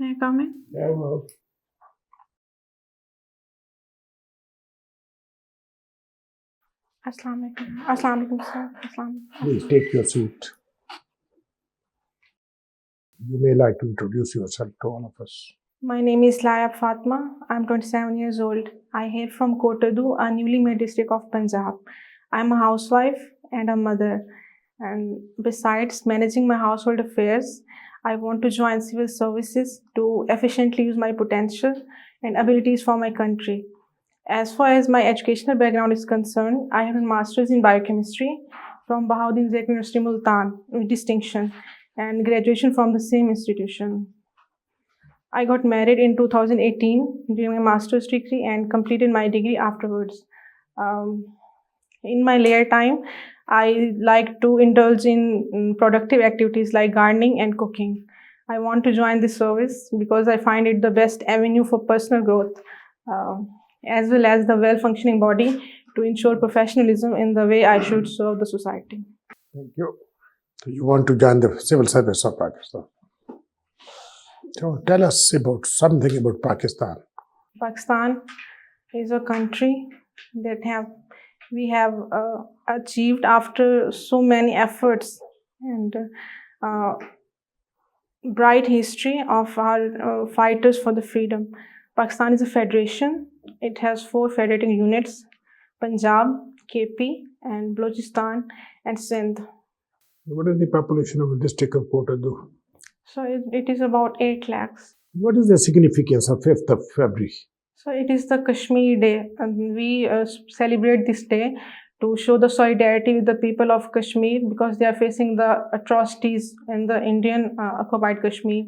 May I come in? Yeah, well, Assalamu alaikum. Assalamu alaikum, sir. Assalamu please take your seat. You may like to introduce yourself to all of us. My name is Laraib Fatima. I'm 27 years old. I hail from Kotadu, a newly made district of Punjab. I'm a housewife and a mother. And besides managing my household affairs, I want to join civil services to efficiently use my potential and abilities for my country. As far as my educational background is concerned, I have a master's in biochemistry from Bahauddin Zek University, Multan, with distinction, and graduation from the same institution. I got married in 2018 during my master's degree and completed my degree afterwards. In my later time, I like to indulge in productive activities like gardening and cooking. I want to join this service because I find it the best avenue for personal growth, as well as the well-functioning body to ensure professionalism in the way I should serve the society. Thank you. So you want to join the civil service of Pakistan. So tell us about something about Pakistan. Pakistan is a country that we have achieved after so many efforts and bright history of our fighters for the freedom. Pakistan is a federation. It has 4 federating units: Punjab, KP, and Balochistan, and Sindh. What is the population of the district of Kotadu? So it is about 8 lakhs. What is the significance of 5th of February? So it is the Kashmir Day, and we celebrate this day to show the solidarity with the people of Kashmir because they are facing the atrocities in the Indian occupied Kashmir.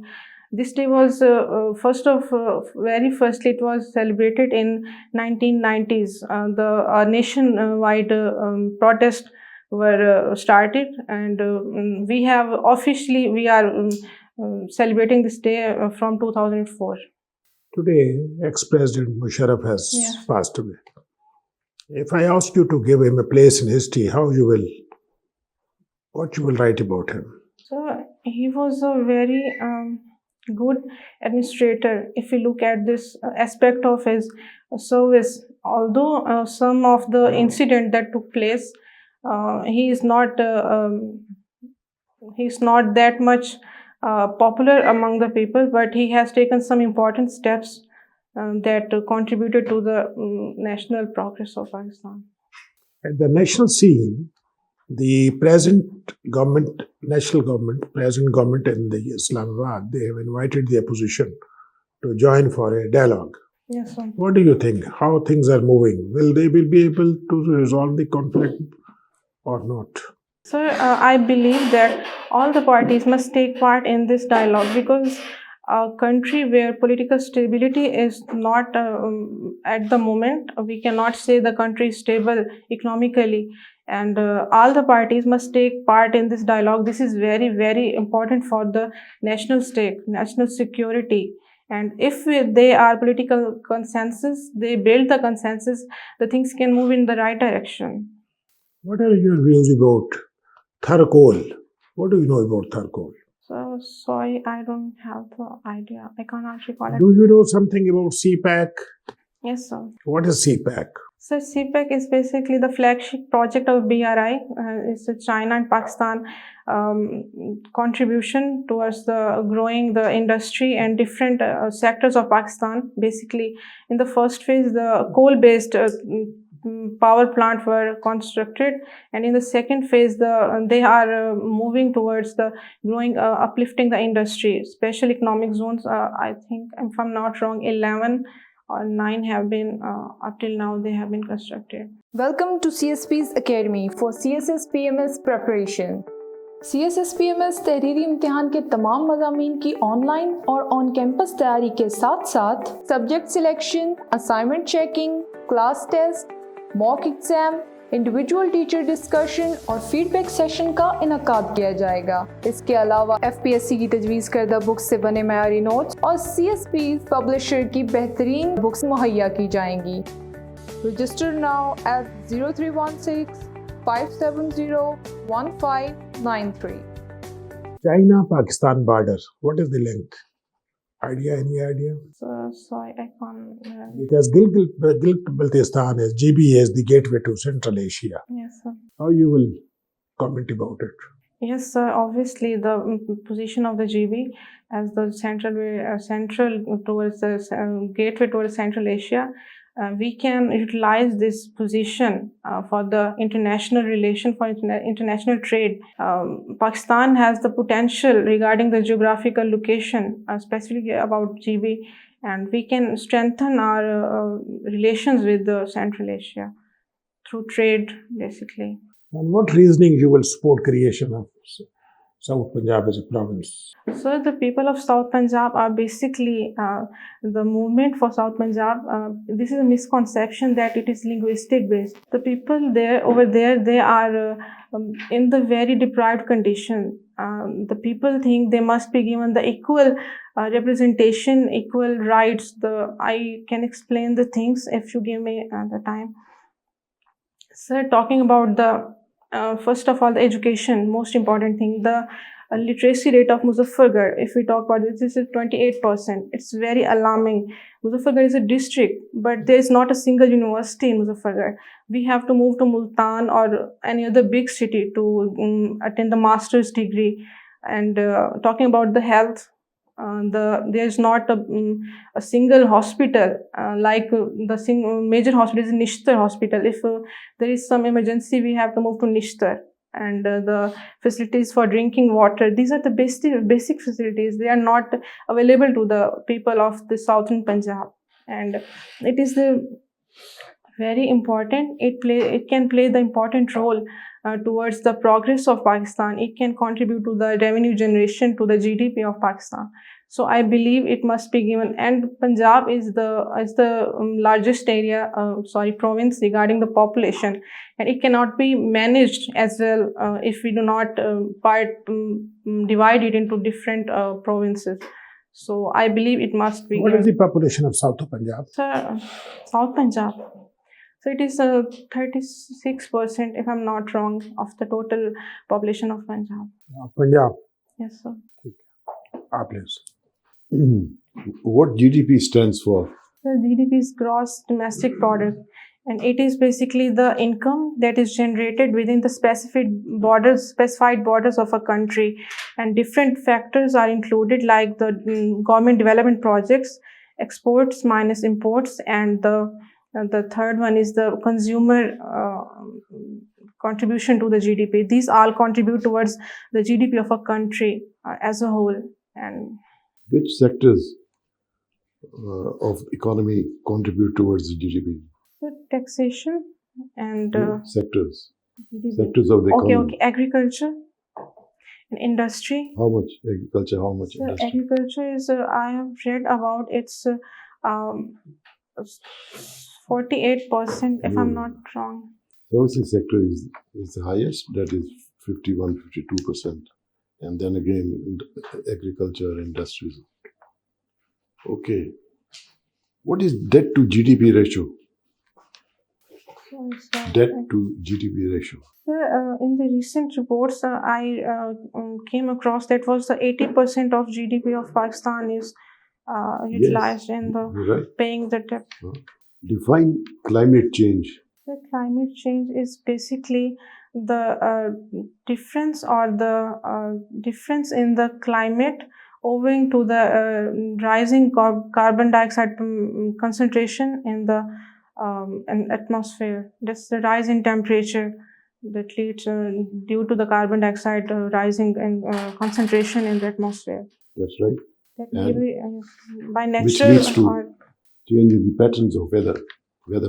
This day was very firstly it was celebrated in 1990s. The nationwide protest were started, and we are celebrating this day from 2004. Today, ex-President Musharraf has Yeah. passed away. If I ask you to give him a place in history, what you will write about him? So he was a very good administrator. If you look at this aspect of his service, although some of the incident that took place, he is not that much popular among the people, but he has taken some important steps that contributed to the national progress of Pakistan. At the national scene, the present government, present government in the Islamabad, they have invited the opposition to join for a dialogue. Yes, sir. What do you think? How things are moving? Will they be able to resolve the conflict or not? Sir, I believe that all the parties must take part in this dialogue because a country where political stability is not at the moment, we cannot say the country is stable economically, and all the parties must take part in this dialogue. This is very, very important for the national state, national security. And if they are political consensus, they build the consensus, the things can move in the right direction. What are your views about Tharkol? What do you know about Tharkol? So sorry, I don't have the idea. I cannot recall it. Do you know something about CPAC? Yes, sir. What is CPAC? So CPEC is basically the flagship project of BRI. It's a China and Pakistan contribution towards the growing the industry and different sectors of Pakistan. Basically, in the first phase, the coal-based power plant were constructed, and in the second phase, they are moving towards the growing, uplifting the industry. Special economic zones. I think, if I'm not wrong, 11 or 9 have been, up till now, they have been constructed. Welcome to CSPs Academy for CSS PMS preparation. CSS PMS तहरीरी इम्तिहान के तमाम मज़ामीन की online और on campus तैयारी के साथ साथ subject selection, assignment checking, class test, mock exam, individual teacher discussion और फीडबैक सेशन का इनकाद किया जाएगा। इसके अलावा FPSC की तजवीज़ करदा बुक्स से बने मयारी नोट्स और CSP पब्लिशर की बेहतरीन बुक्स मुहैया की जाएंगी। Register now at 0316-570-1593. China-Pakistan border. What is the length? Any idea? So, sorry, I can't. Because Gilgit-Baltistan is GB is the gateway to Central Asia. Yes, sir. How you will comment about it? Yes, sir. Obviously, the position of the GB as the central towards the gateway towards Central Asia, we can utilize this position for the international relation, for international trade. Pakistan has the potential regarding the geographical location, specifically about GB, and we can strengthen our relations with the Central Asia through trade, basically. On what reasoning you will support creation of South Punjab as a province? So the people of South Punjab are basically the movement for South Punjab. This is a misconception that it is linguistic based. The people over there, they are in the very deprived condition. The people think they must be given the equal representation, equal rights. I can explain the things if you give me the time. So talking about the first of all, the education, most important thing, the literacy rate of Muzaffargarh, if we talk about this is 28%. It's very alarming. Muzaffargarh is a district, but there is not a single university in Muzaffargarh. We have to move to Multan or any other big city to attend the master's degree. And talking about the health, there's not a single hospital like the major hospital is Nishtar hospital. If there is some emergency, we have to move to Nishtar. And the facilities for drinking water, these are the basic facilities. They are not available to the people of the southern Punjab, and it is very important. It can play the important role towards the progress of Pakistan. It can contribute to the revenue generation, to the GDP of Pakistan. So I believe it must be given. And Punjab is the largest province regarding the population, and it cannot be managed as well if we do not divide it into different provinces. So I believe it must be. What is the population of South Punjab? South Punjab. So it is 36%, if I'm not wrong, of the total population of Punjab. Punjab. Yes, sir. Please. What GDP stands for? The GDP is gross domestic product, and it is basically the income that is generated within the specified borders of a country, and different factors are included like the government development projects, exports minus imports, and the third one is the consumer contribution to the GDP. These all contribute towards the GDP of a country as a whole. And which sectors of economy contribute towards the GDP? The taxation and sectors. GDP. Sectors of the economy. Okay. Agriculture and industry. How much agriculture? How much industry? Agriculture is I have read about it's 48%, if I'm not wrong. Services sector is the highest, that is 51-52%. And then again, agriculture, industries. Okay. What is debt to GDP ratio? Debt to GDP ratio. In the recent reports, I came across that was the 80% of GDP of Pakistan is utilized in the paying the debt. Define climate change. The climate change is basically the difference in the climate owing to the rising carbon dioxide concentration in the atmosphere. That's the rise in temperature that leads due to the carbon dioxide rising in concentration in the atmosphere. That's right. That may be by natural which leads to change in the patterns of weather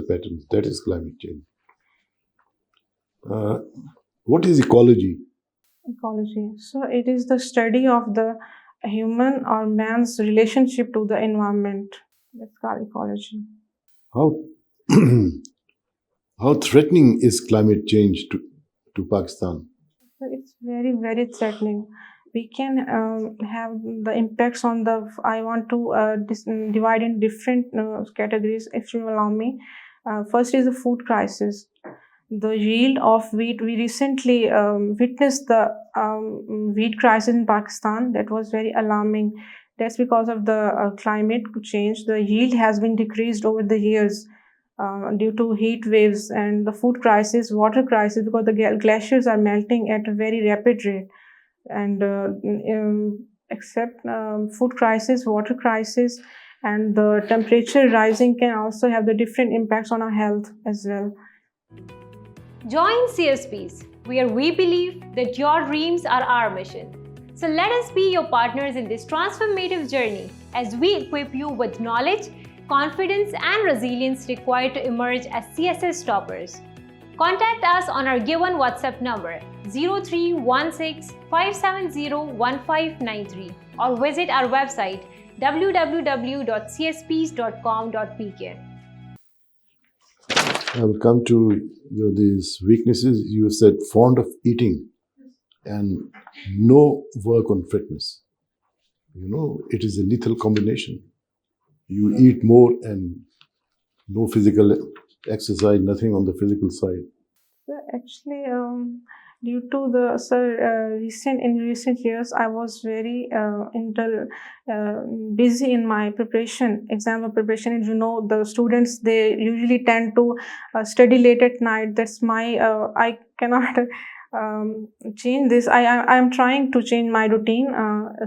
patterns. That is climate change. What is ecology? Ecology. So it is the study of the human or man's relationship to the environment. That's called ecology. How threatening is climate change to Pakistan? So it's very, very threatening. We can have the impacts on I want to divide in different categories, if you allow me. First is the food crisis. The yield of wheat. We recently witnessed the wheat crisis in Pakistan. That was very alarming. That's because of the climate change. The yield has been decreased over the years due to heat waves and the food crisis, water crisis, because the glaciers are melting at a very rapid rate. And except food crisis, water crisis, and the temperature rising can also have the different impacts on our health as well. Join CSPs, where we believe that your dreams are our mission. So let us be your partners in this transformative journey as we equip you with knowledge, confidence, and resilience required to emerge as CSS toppers. Contact us on our given WhatsApp number 0316 570 1593 or visit our website www.csps.com.pk. I'll come to these weaknesses. You said fond of eating and no work on fitness. It is a lethal combination. You eat more and no physical exercise, nothing on the physical side. Actually, due to the in recent years, I was very busy in my exam preparation. And the students, they usually tend to study late at night. That's my I cannot change this. I am trying to change my routine,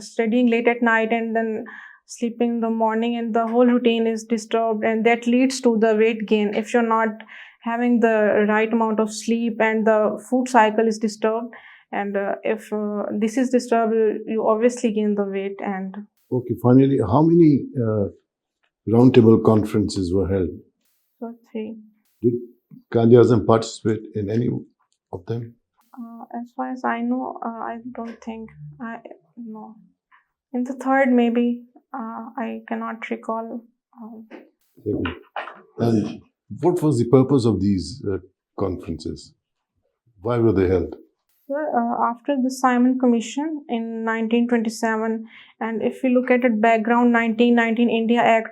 studying late at night and then sleeping in the morning, and the whole routine is disturbed, and that leads to the weight gain. If you're not having the right amount of sleep and the food cycle is disturbed, and if this is disturbed, you obviously gain the weight. And okay, finally, how many roundtable conferences were held? So 3. Did Qaid-e-Azam participate in any of them? As far as I know, I don't think. No. In the 3rd, maybe. I cannot recall. And what was the purpose of these conferences? Why were they held? After the Simon Commission in 1927, and if you look at it, background 1919 India Act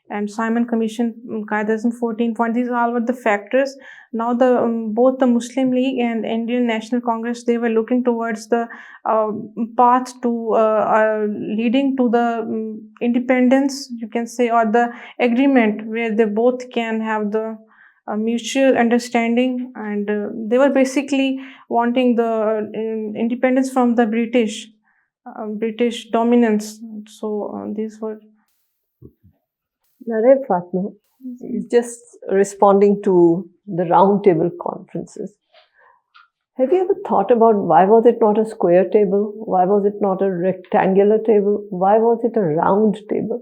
and Simon Commission, Qaid-e-Azam 14 point, these all were the factors. Now both the Muslim League and Indian National Congress, they were looking towards the path to leading to the independence, you can say, or the agreement where they both can have the mutual understanding, and they were basically wanting the independence from the British dominance. So these were. Laraib, Fatima is just responding to the roundtable conferences. Have you ever thought about why was it not a square table? Why was it not a rectangular table? Why was it a round table?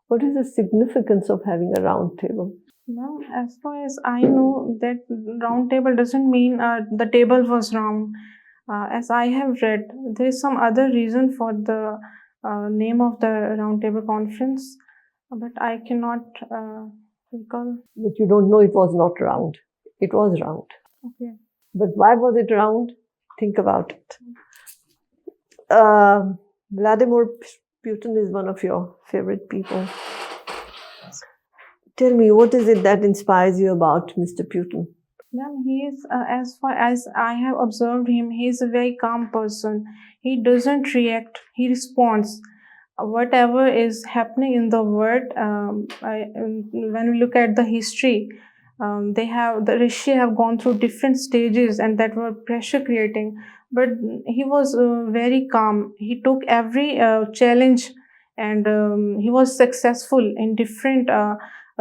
What is the significance of having a round table? Well, as far as I know, that round table doesn't mean the table was round. As I have read, there is some other reason for the name of the round table conference, but I cannot recall. But you don't know it was not round. It was round. Okay. But why was it round? Think about it. Vladimir Putin is one of your favorite people. Tell me, what is it that inspires you about Mr. Putin? Well, he is, as far as I have observed him, he is a very calm person. He doesn't react, he responds. Whatever is happening in the world, when we look at the history, the Russia have gone through different stages and that were pressure creating, but he was very calm. He took every challenge, and he was successful in different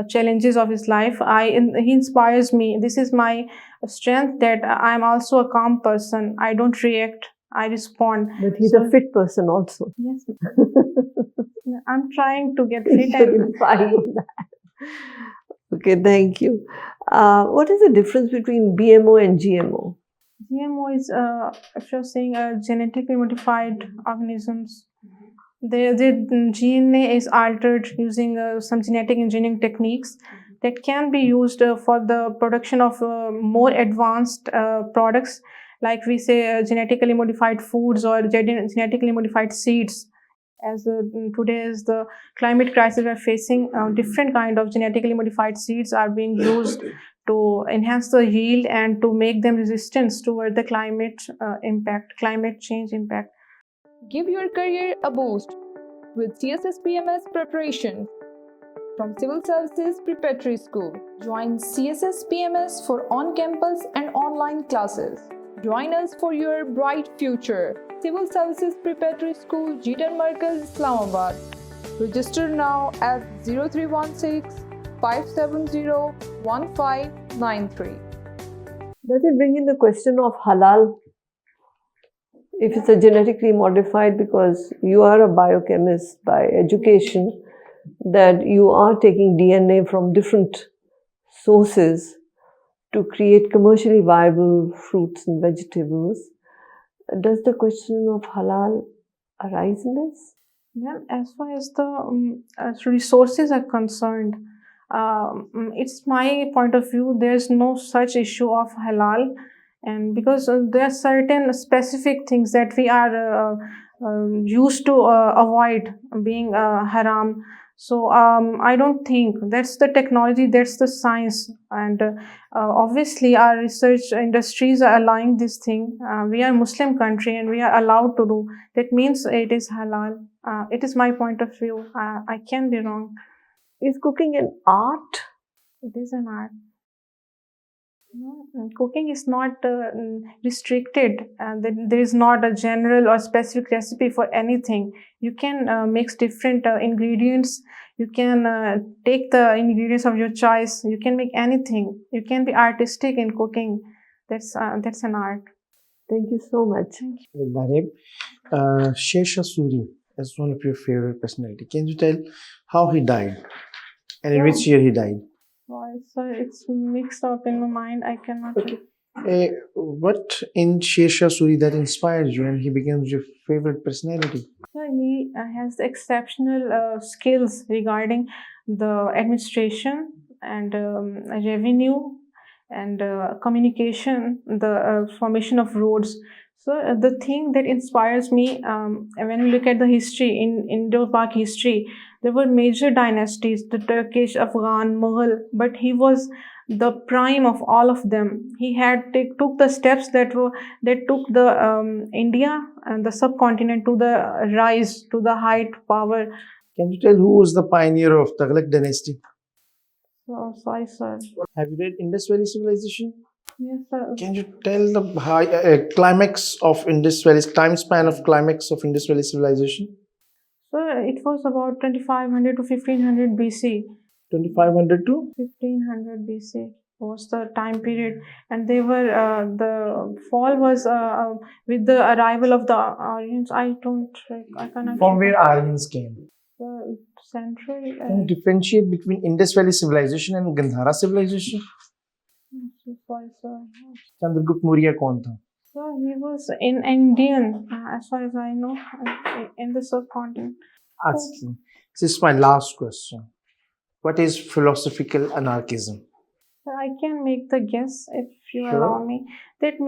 challenges of his life. He inspires me. This is my strength, that I'm also a calm person. I don't react, I respond. But he's a fit person also. Yes. I'm trying to get fit. Okay, thank you. What is the difference between BMO and GMO? GMO is, if you're saying genetically modified organisms, the DNA is altered using some genetic engineering techniques that can be used for the production of more advanced products, like we say genetically modified foods or genetically modified seeds. As today is the climate crisis we're facing, different kind of genetically modified seeds are being used to enhance the yield and to make them resistant toward the climate change impact. Give your career a boost. with CSS PMS preparation. From Civil Services Preparatory School, join CSS PMS for on-campus and online classes. Join us for your bright future. Civil Services Preparatory School, Jeetan Markaz, Islamabad. Register now at 0316 570 1593. Does it bring in the question of halal? If it's a genetically modified, because you are a biochemist by education, that you are taking DNA from different sources to create commercially viable fruits and vegetables. Does the question of halal arise in this? Yeah, as far as the resources are concerned, it's my point of view, there's no such issue of halal, and because there are certain specific things that we are used to avoid being haram. So I don't think that's the technology, that's the science, and obviously our research industries are allowing this thing. We are a Muslim country and we are allowed to do. That means it is halal. It is my point of view. I can be wrong. Is cooking an art? It is an art. No, cooking is not restricted. There is not a general or specific recipe for anything. You can mix different ingredients. You can take the ingredients of your choice. You can make anything. You can be artistic in cooking. That's an art. Thank you so much. Laraib, Shesha Suri is one of your favorite personality. Can you tell how he died and in which year he died? So it's mixed up in my mind. I cannot. What in Shesha Suri that inspired you and he becomes your favorite personality? So he has exceptional skills regarding the administration and revenue and communication, the formation of roads. So the thing that inspires me, when we look at the history in Indo-Pak history, there were major dynasties, the Turkish, Afghan, Mughal, but he was the prime of all of them. He had took the steps that took the India and the subcontinent to the rise, to the height power. Can you tell who was the pioneer of Tughlaq dynasty? So sorry, sir. Have you read Indus Valley Civilization? Yes, sir. Can you tell the climax of Indus Valley, time span of climax of Indus Valley Civilization? So it was about 2500 to 1500 BC. 2500 to 1500 BC was the time period, and they were the fall was with the arrival of the Aryans. I cannot. from where Aryans came. Central. Can you differentiate between Indus Valley Civilization and Gandhara Civilization? Sorry, sir. Chandragupta Maurya कौन था? So he was in Indian, as far as I know, in the subcontinent. This is my last question. What is philosophical anarchism? I can make the guess if you Sure. allow me. That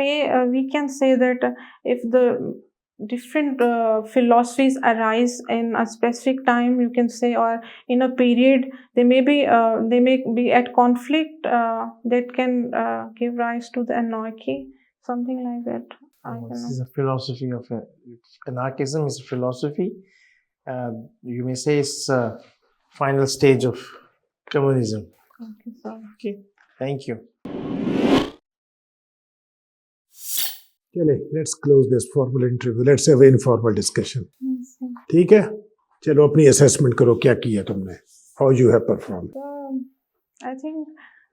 we can say that if the different philosophies arise in a specific time, you can say, or in a period, they may be at conflict that can give rise to the anarchy, something like that. I don't This know. is a philosophy of anarchism. Is a philosophy. You may say it's a final stage of communism. Okay, so Okay. Thank you. चले, let's close this formal interview. Let's have an informal discussion. yes, sir. ठीक है? चलो अपनी assessment करो क्या किया तुमने. How you have performed. I think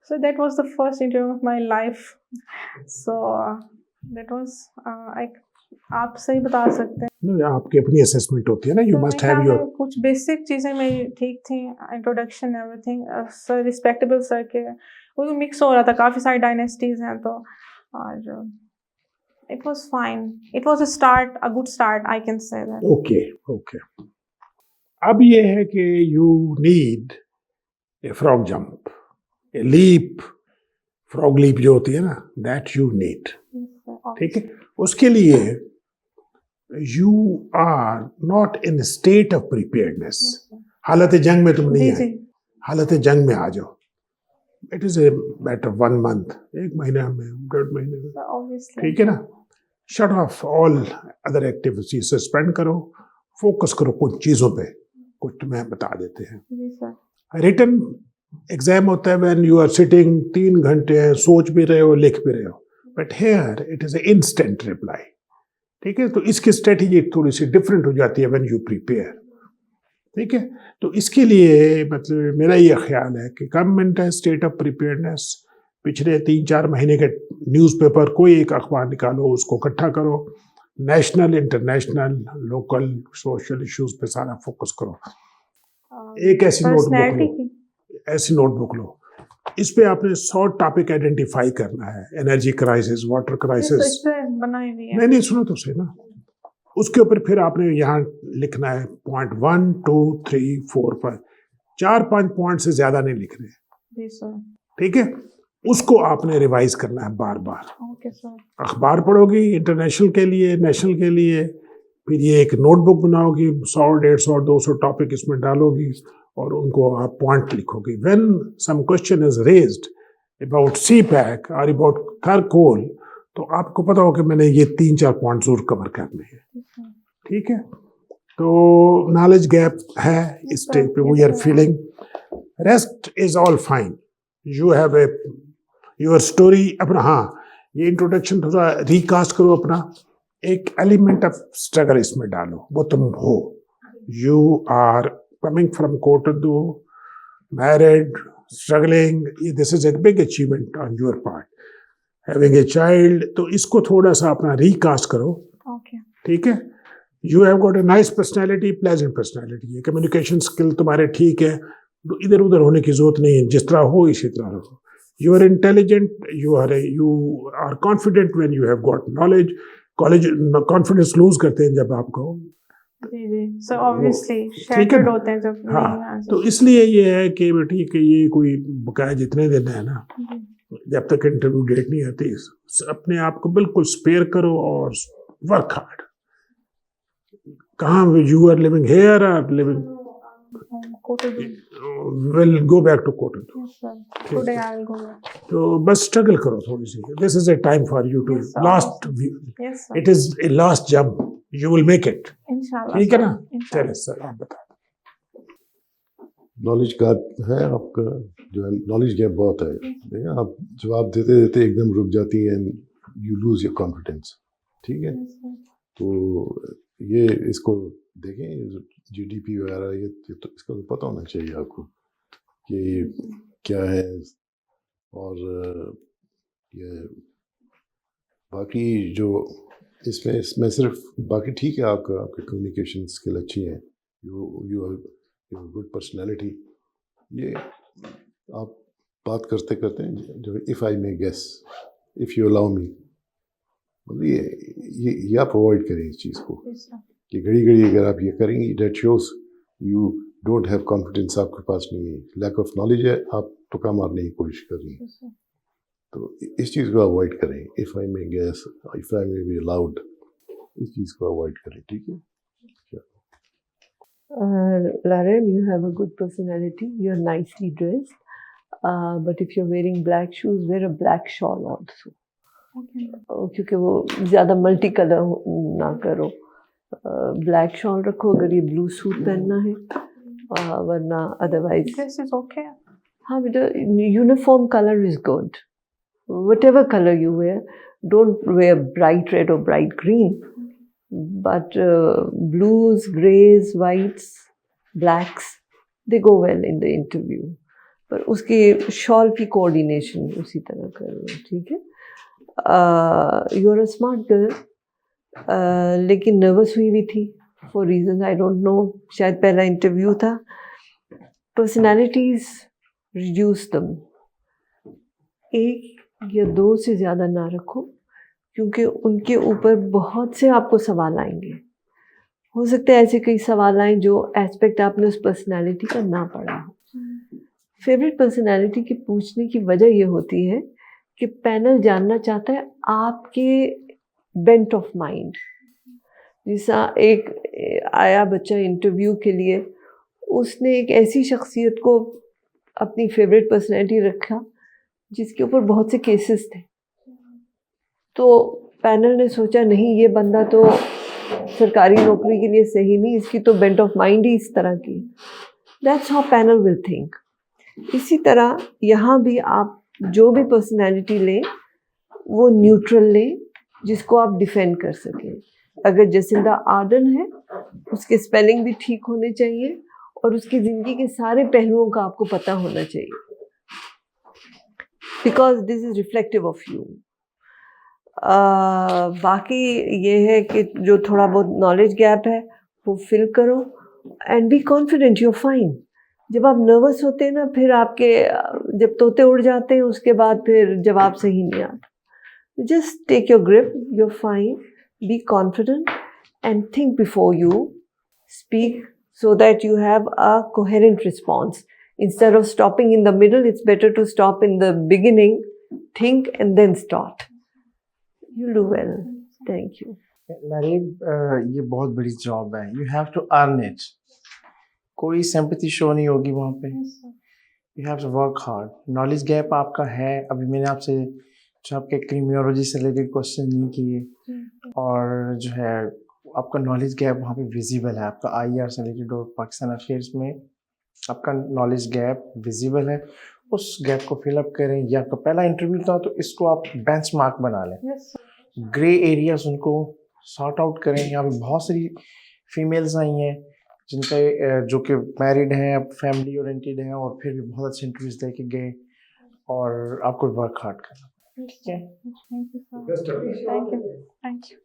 so. That was the first interview of my life. So that was आप सही बता सकते हैं. No, आपकी अपनी assessment होती है ना. You तो must मेरे have ख्याल your. में कुछ बेसिक चीज़ें मेरी ठीक थी. Introduction everything sir respectable sir के वो मिक्स हो रहा था. काफ़ी सारी डायनेस्टीज हैं तो और it was fine. It was a good start. I can say that. Okay. अब ये है कि you need a frog jump, a leap, frog leap जो होती है ना, that you need. Yes, sir. ठीक है? उसके लिए you are not in a state of preparedness. Yes, sir. हालत जंग में तुम नहीं जी, आए. हालत जंग में आ जाओ. It is a matter of 1 month, 1 महीना में, 1.5 महीने में. So obviously. ठीक है ना? Shut off all other activities, suspend करो, focus करो कुछ चीज़ों पे. कुछ तुम्हें बता देते हैं। जी सर। रिटन एग्जाम होता है व्हेन यू आर सिटिंग 3 घंटे हैं, सोच भी रहे हो, लिख भी रहे हो, but here it is A instant reply. ठीक है, तो इसकी स्ट्रेटेजी थोड़ी सी डिफरेंट हो जाती है व्हेन यू प्रिपेयर। ठीक है, तो इसके लिए मतलब मेरा ये ख्याल है कि गवर्नमेंट है स्टेट ऑफ प्रिपेयर्डनेस, पिछले 3-4 महीने के न्यूज़पेपर कोई एक अखबार निकालो, उसको इकट्ठा करो, national, international, local, social issues पे सारा फोकस करो। एक ऐसी नोटबुक पर्सनैलिटी लो, की। ऐसी नोटबुक लो, इस पे आपने 100 टॉपिक आइडेंटिफाई करना है। एनर्जी क्राइसिस, वाटर क्राइसिस, इस पे बनाई हुई है। नहीं सुनो तो सही ना। उसके ऊपर फिर आपने यहाँ लिखना है पॉइंट 1, 2, 3, 4, 5, 4-5 पॉइंट से ज्यादा नहीं लिखने। जी सर। ठीक है, उसको आपने रिवाइज करना है बार बार। Okay sir. अखबार पढ़ोगी इंटरनेशनल के लिए, नेशनल के लिए, फिर ये एक नोटबुक बनाओगी, 100, 150, 200 टॉपिक इसमें डालोगी और उनको आप पॉइंट लिखोगी। When some question is raised about sea pack और अबाउट थर्कोल, तो आपको पता हो कि मैंने ये 3-4 पॉइंट जरूर कवर करने हैं। ठीक है, तो नॉलेज गैप है इस स्टेज पे, we are feeling, rest is all fine, you have a your story अपना। हाँ, ये इंट्रोडक्शन थोड़ा रिकास्ट करो अपना, एक एलिमेंट ऑफ स्ट्रगल इसमें डालो, वो तुम हो। यू आर कमिंग फ्रॉम कोटदू, married, struggling, this is a big achievement on your part, having a child, तो इसको थोड़ा सा अपना रिकास्ट करो। ओके। ठीक है, you have got a nice personality, pleasant personality, communication skill तुम्हारे ठीक है, इधर उधर होने की जरूरत नहीं है, जिस तरह हो इसी तरह रहो। You are intelligent, you are confident when you have got knowledge. College confidence lose करते हैं जब आपको, जी जी सर, ऑब्वियसली ठीक है शैटर्ड ना? होते हैं जब हाँ, नहीं आ तो इसलिए ये है कि ठीक है, ये कोई बकाया जितने दिन है ना, जब तक इंटरव्यू डेट नहीं आती, अपने आप को बिल्कुल स्पेयर करो और वर्क हार्ड। कहाँ यू आर लिविंग हेयर और living, will go back to कोटदू। Today I will go back. तो बस स्ट्रगल करो थोड़ी सी, this is a time for you to Yes, sir. Last, yes sir, it is a last jump, you will make it. इंशाल्लाह। ठीक है ना? इंशाल्लाह। चलिए सर आप बताओ। नॉलेज गैप है आपका, जो है नॉलेज गैप बहुत है। देखिए, आप जवाब देते देते एकदम रुक जाती हैं, यू लूज योर कॉन्फिडेंस। ठीक है, तो ये इसको देखें, जीडीपी वगैरह, ये तो इसका तो पता होना चाहिए आपको कि क्या है। और ये बाकी जो इसमें सिर्फ बाकी ठीक है, आपकी कम्युनिकेशन स्किल अच्छी है, यू आर गुड पर्सनैलिटी। ये आप बात करते करते जो if I may guess, if you allow me, मतलब ये आप अवॉइड करें इस चीज़ को कि घड़ी घड़ी अगर आप ये करेंगे, that shows you don't have confidence, आपके पास नहीं है, लैक ऑफ नॉलेज है, आप तुक्का मारने की कोशिश कर रही हैं। तो इस चीज़ को अवॉइड करें, if I may guess, if I may be allowed, इस चीज़ को अवॉइड करें। ठीक है, Laraib, you have a good personality. You're nicely dressed. But if you're wearing black shoes, wear a black shawl also. Okay. क्योंकि वो ज़्यादा multi colour ना करो। ब्लैक शॉल रखो अगर ये ब्लू सूट पहनना है, वरना अदरवाइज This is okay. हाँ, with a uniform color is good. Whatever color you wear, don't wear bright red or bright green. But blues, greys, whites, blacks, they go well in the interview. पर उसकी shawl की coordination उसी तरह करो। ठीक है, you are a smart girl, लेकिन nervous हुई भी थी for reason I don't know, शायद पहला इंटरव्यू था। पर्सनैलिटीज रिड्यूस दम, 1 या 2 से ज़्यादा ना रखो, क्योंकि उनके ऊपर बहुत से आपको सवाल आएंगे। हो सकता है ऐसे कई सवाल आए जो एस्पेक्ट आपने उस पर्सनैलिटी का ना पढ़ा हो। फेवरेट पर्सनैलिटी की पूछने की वजह ये होती है कि पैनल जानना चाहता है आपके बेंट ऑफ माइंड। जैसा एक आया बच्चा इंटरव्यू के लिए, उसने एक ऐसी शख्सियत को अपनी फेवरेट पर्सनैलिटी रखा जिसके ऊपर बहुत से केसेस थे। तो पैनल ने सोचा नहीं, ये बंदा तो सरकारी नौकरी के लिए सही नहीं, इसकी तो बेंट ऑफ माइंड ही इस तरह की। That's how panel will think. इसी तरह यहाँ भी आप जो भी पर्सनैलिटी लें वो न्यूट्रल लें, जिसको आप डिफेंड कर सकें। अगर जसिंदा आर्डन है, उसके स्पेलिंग भी ठीक होने चाहिए और उसकी ज़िंदगी के सारे पहलुओं का आपको पता होना चाहिए, because this is reflective of you. बाकी ये है कि जो थोड़ा बहुत नॉलेज गैप है वो फिल करो and be confident, you fine. जब आप नर्वस होते हैं ना, फिर आपके जब तोते उड़ जाते हैं उसके बाद फिर जवाब सही नहीं आता। Just take your grip, you're fine, be confident and think before you speak so that you have a coherent response. Instead of stopping in the middle, it's better to stop in the beginning, think and then start. You'll do well. Thank you. लरीब, ये बहुत बड़ी job है, you have to earn it. कोई sympathy show नहीं होगी वहाँ पे, you have to work hard. Knowledge gap आपका है, अभी मैंने आपसे जो आपके क्रिमिनोलॉजी से रिलेटेड क्वेश्चन नहीं किए, और जो है आपका नॉलेज गैप वहाँ पे विजिबल है, आपका आईआर से रिलेटेड और पाकिस्तान अफेयर्स में आपका नॉलेज गैप विजिबल है। उस गैप को फिलअप करें। ये आपका पहला इंटरव्यू था, तो इसको आप बेंचमार्क बना लें। ग्रे एरियाज उनको सॉर्ट आउट करें। यहाँ पे बहुत सारी फीमेल्स आई हैं जिनका जो कि मैरिड हैं, अब फैमिली ओरिएंटेड हैं, और फिर भी बहुत अच्छे इंटरव्यूज दे के गए, और आपको वर्क हार्ड करना। ठीक है। Thank you. Thank you.